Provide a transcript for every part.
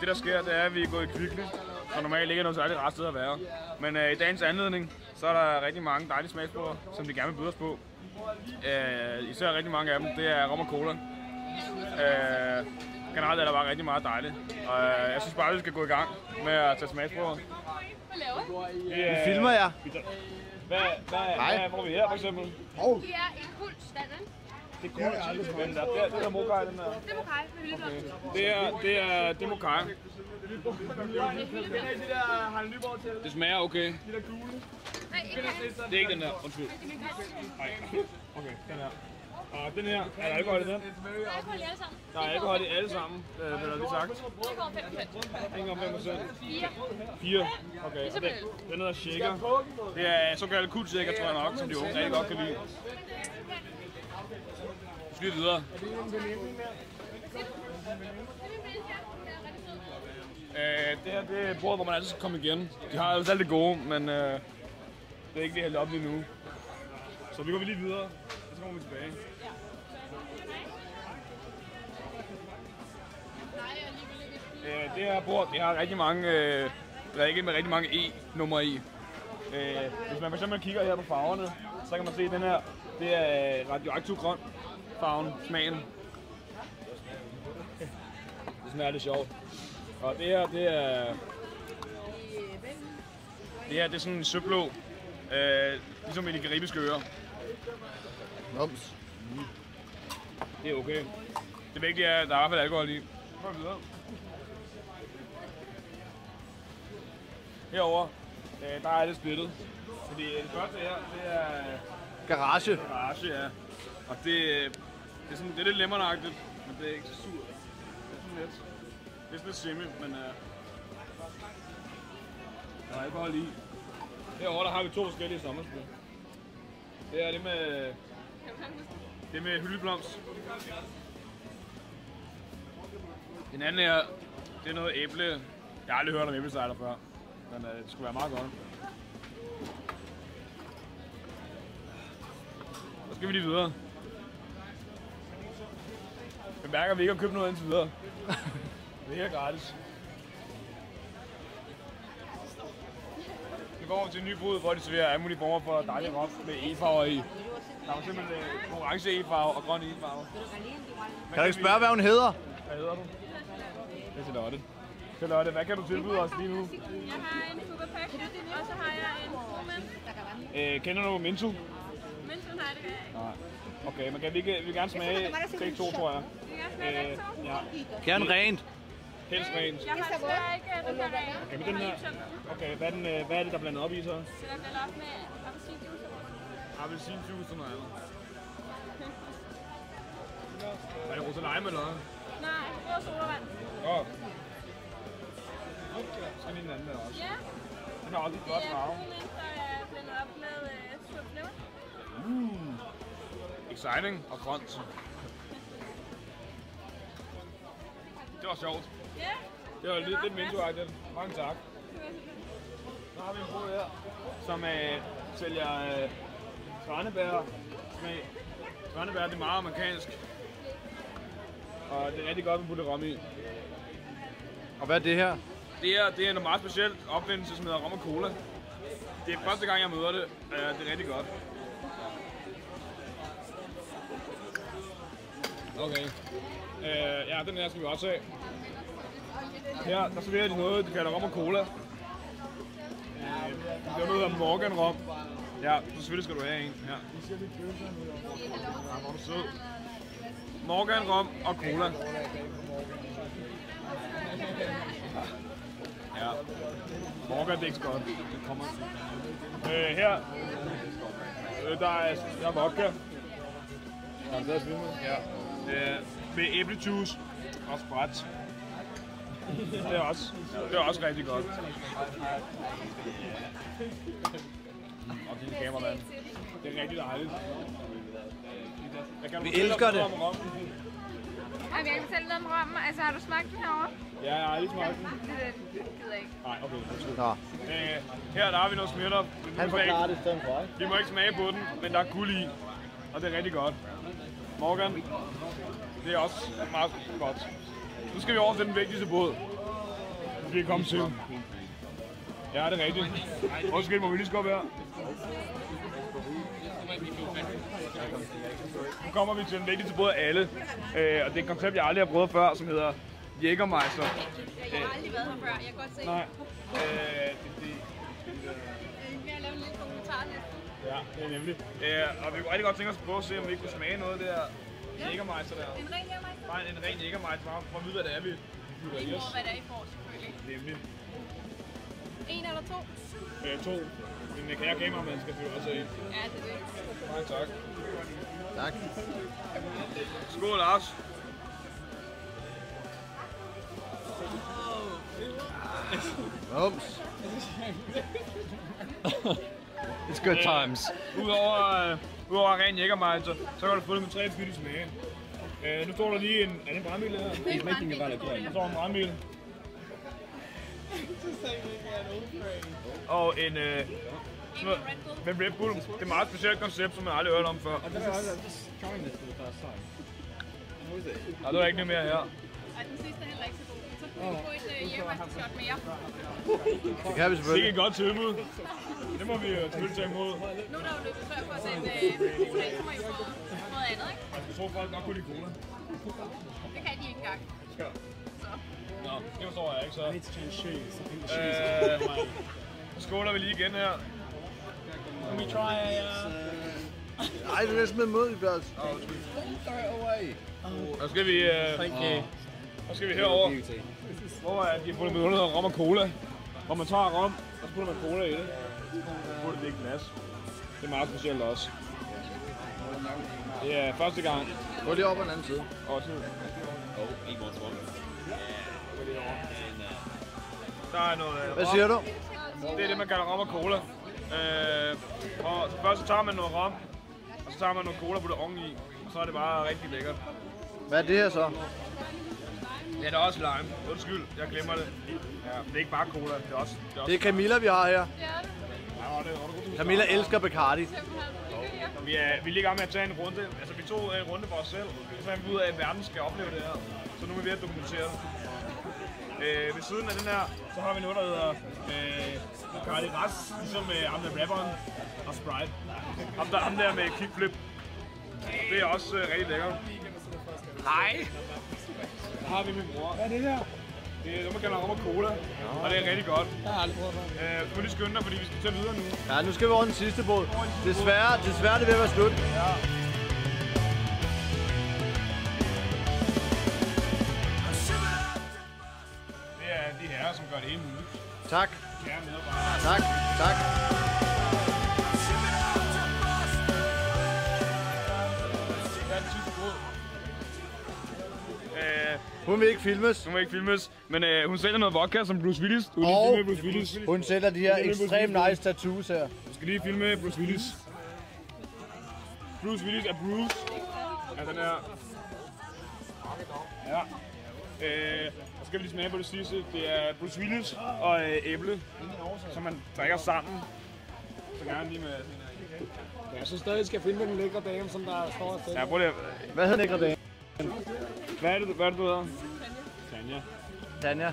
Det der sker, det er, at vi er gået i Kvickly, så normalt ikke er noget særligt rart sted at være. Men i dagens anledning, så er der rigtig mange dejlige smagsprøver, som de gerne vil byde os på. Især rigtig mange af dem, det er rom og cola. Generelt er der bare rigtig meget dejligt. Og jeg synes bare, at vi skal gå i gang med at tage smagsprøver. Hvad laver I? Vi filmer jer. Hvad får vi her for eksempel? Det er en hul standard. Det er cool. Det er mokai, den der. Det er mokai med hyldeblomst. Det er mokai. Det smager okay. Nej, ikke Det er ikke den der, undskyld. Nej. Okay, den her. Og den her, er der alkohol i den? alkohol i alle sammen. Der er alkohol i alle sammen, hvad har vi sagt? 1,5%. 4. Okay, og den hedder shaker. Det er såkaldt cool shaker, tror jeg nok, som de unge rigtig godt kan lide. Vi skal videre. Det her det er bordet, hvor man altid skal komme igen. De har altså alt det gode, men det er ikke det helt op lige nu. Så vi går lige videre, og så kommer vi tilbage. Det her bord, det har rigtig mange drikke med rigtig mange E-numre i. Hvis man for eksempel kigger her på farverne, så kan man se, at den her, det er radioaktiv grøn farven, smagen. Det smager lidt sjovt. Og det her, det er sådan en søblå, ligesom i de karibiske øer. Noms. Det er okay. Det vigtige er, at der er i hvert fald alkohol i. Prøv videre. Herovre, der er det splittet. Fordi det første her, det er Garage. garage, ja. Og det er sådan, det er lidt lemmeragtigt, men det er ikke så surt. Det er sådan lidt. Det er sådan lidt semi, men der er alkohol i. Herovre, der har vi 2 forskellige sommerspil. Det er det med hyldeblomst. Den anden her, det er noget æble. Jeg har aldrig hørt om æblecider før, men det skulle være meget godt. Så skal vi lige videre. Jeg mærker, at vi ikke har købt noget indtil videre. Det er helt gratis. Vi går til en ny bod, hvor de serverer alle mulige former for dejlige rom med e-farver i. Der er simpelthen orange e-farve og grøn e-farve. Kan du ikke spørge, hvad hun hedder? Hvad hedder du? Det er Charlotte. Charlotte, hvad kan du tilbyde os lige nu? Jeg har en Fugapak, og så har jeg en Roman. Kender du Mintu? Mintu, nej, det kan jeg ikke. Nej. Okay, men kan vi vil gerne smage begge to, tror jeg. Vi kan smage begge to. Ja. Gerne rent. Helst rent. Jeg har desværre ikke den her ren. Okay, men den her. Okay, hvad er det, der er blandet op i så? Så der bliver op med appelsinjuice. Appelsinjuice og noget andet. Er det rosalime eller noget? Nej, det er sodavand. Åh. Så lige den anden der også. Ja. Den har også et godt farve. Det er der er blandet op med surt flavor. Exciting og grønt. Det var sjovt. Ja. Det var lidt Mintu-agtigt. Mange tak. Så har vi en bod her, som sælger tranebær. Tranebær, det er meget amerikansk. Og det er rigtig godt med putte rom i. Og hvad er det her? Det er noget meget specielt opfindelse, som hedder rom og cola. Det er første gang, jeg møder det. Det er rigtig godt. Okay. Ja, den her skal vi også have. Her, der serverer de noget, de kalder rom og cola. Det er noget, der hedder Morgan rom. Ja, så selvfølgelig skal du have en her. Ja, hvor er du sød. Morgan rom og cola. Ja. Morgan, det er ikke så godt. Det kommer. Her. Der er vodka. Ja. Med æblejuice og sprat. Det er også rigtig godt. Og din kameramand. Det er rigtig dejligt. Vi elsker det. Har vi ikke fortalt noget om rommen? Altså, har du smagt den herovre? Ja, jeg har lige smagt den. Det gider jeg ikke. Nej, okay. Nå. Her der har vi noget smitter. Han forklarer det i stedet for, ikke? Vi må ikke smage på den, men der er guld i. Og det er rigtig godt. Morgan, det er også meget godt. Nu skal vi over til den vigtigste båd. Vi er kommet til. Ja, det er rigtigt. Undskyld, må vi lige skubbe her? Nu kommer vi til den vigtige til både alle. Og det er et koncept, jeg aldrig har prøvet før, som hedder Jägermeister. Jeg har aldrig været her før, jeg kan godt se. Nej. Kan jeg lave en lille kommentar næsten? Ja, det er nemlig. Og vi kunne rigtig godt tænke os at prøve at se, om vi ikke kunne smage noget af det her Jägermeister der. En ren Jägermeister? Nej, en ren Jägermeister, bare for at vide, hvad det er, vi putter i Ikke os. over, hvad det er, I får, selvfølgelig. Nemlig. En eller to? 2. Min kære gamermand skal fylde også i. Ja, det er det. Mange tak. Tak. Skål, Lars. Oops. It's good times. Udover ren Jägermeister, så kan du få det med 3 fylde smage. Nu står der lige en... Er det en brandbil her? He's making it Der står en brandbil. Og en... med Red Bull. Det er et meget specielt koncept, som man aldrig har hørt om før. Der er ikke noget mere her. Ej, den sidste er heller ikke så god. Så kan vi få et Jägermeister-shot mere. Det kan vi Det er selvfølgelig. et godt tilbud. Det må vi selvfølgelig tage imod. Nu er der jo løbet før for den cola, så må I få noget andet, ikke? Jeg tror folk nok kunne lide cola. Det kan de ikke engang. Så. Nå, det forstår jeg ikke så. I need to change shoes. I think the shoes Så skåler vi lige igen her. Can we try a... Ej, du er næsten med mod i Bjørns. Nu skal vi... Thank you. Nu skal vi herover. Hvor er de fundet med noget, der hedder rom og cola. Hvor man tager rom, og så putter man cola i det. Så putter det i et glas. Det er meget specielt også. Det er første gang. Gå lige op på den anden side. Også. Der er noget Hvad siger du? Det er det, man kalder rom og cola. Og så først så tager man noget rom, og så tager man noget cola på det oveni. Og så er det bare rigtig lækkert. Hvad er det her så? Ja, der er også lime. Undskyld, jeg glemmer det. Ja, det er ikke bare cola, det er også... Det er Camilla, vi har her. Det er det. Ja, det er godt. Camilla elsker Bacardi. Simpelthen. Det er Vi er lige i gang med at tage en runde. Altså, vi tog en runde for os selv. Så fandt vi ud af, at verden skal opleve det her. Så nu er vi ved at dokumentere det. Ved siden af den her, så har vi noget, der hedder Bacardi Ras, ligesom ham der rapperen og Sprite. Ham der med kickflip. Det er også rigtig lækkert. Hej! Der har vi min bror. Hvad er det her? Det er noget, man kalder rom og cola, og det er rigtig godt. Jeg har aldrig prøvet det. Du må lige skynde dig, fordi vi skal tage videre nu. Ja, nu skal vi over den sidste båd. Desværre det er ved at være slut. Ja. Det er de herrer, som gør det hele muligt. Tak. Kære medarbejdere. Tak. Tak. Det er den sidste båd. Hun vil ikke filmes. Hun må ikke filmes, men hun sælger noget vodka som Bruce Willis. Du vil Og lige filme Bruce Willis. hun sælger de her ekstremt nice tattoos her. Du skal lige filme Bruce Willis. Bruce Willis er Bruce. Ja, den er... Ja. Så skal vi lige smage på det sidste. Det er Bruce Willis og æble, som man drikker sammen. Så gerne lige med... Jeg synes stadig, skal finde den lækre dame, som der står afsted. Ja, prøv lige. Hvad hedder den dame? Hvad er det, du hedder? Tanja. Tanja.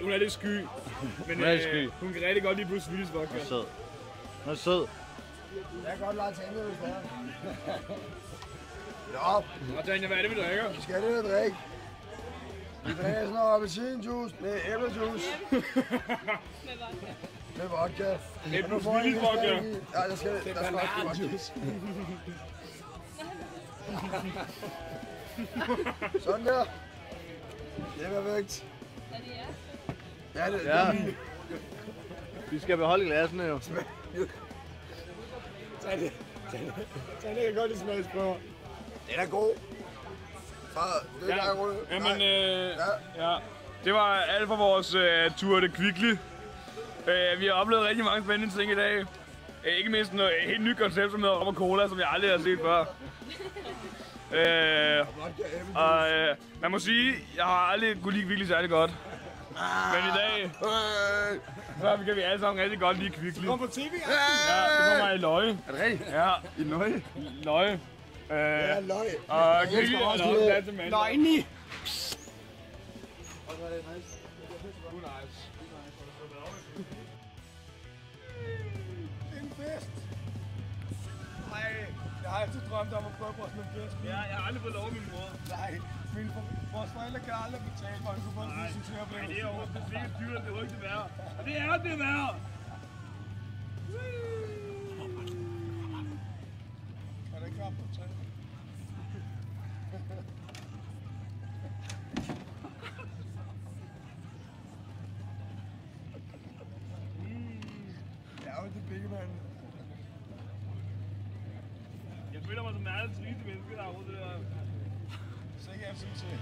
Hun er lidt sky. Men Hun er lidt sky. hun kan rigtig godt lide Bruce Willis vodka. Hun er sød. Hun er sød. Jeg kan godt lade Tanja, hvis det er. Ja, Og Tanja, hvad er det, vi drikker? vi skal have det at drikke. Vi drikker sådan noget appelsinjuice med æblejuice med vodka. Det er Og nu Bruce får jeg Willis en vodka. stærk i. Ja, der skal også vodka. Sådan der. Det er perfekt. Ja, det Ja. Vi skal beholde glassene jo. Tanja kan godt lide smagsprøver. Den er god. Så, det er god. Jamen, ja. Det var alt for vores tur til Kvickly. Vi har oplevet rigtig mange spændende ting i dag. Ikke mindst noget helt nyt koncept som hedder rom og cola, som jeg aldrig har set før. Og man må sige, jeg har aldrig kunne lide Kvickly særlig godt. Men i dag, så kan vi alle sammen rigtig godt lide Kvickly. Kom på tv, ja? Ja, det kommer i Løje. Er det rigtigt? Ja, I Løje? Løje. Ja, løg. Og Kvickly er også plads til mand. Løgni! nice. En fest! Nej, jeg har altid drømt om at prøve på sådan en fest. Ja, jeg har aldrig fået lov af min mor. Nej, vores forældre kan aldrig betale for en fodbold, Nej, synes jeg nej, det er overhovedet mega dyrt, det er jo ikke det værd. Og det er det værd! Er det ikke op på 3? Ja, og det bigge mand. Jeg føler mig som verdens rigeste menneske, der har råd til det her. Så ikke jeg synes til.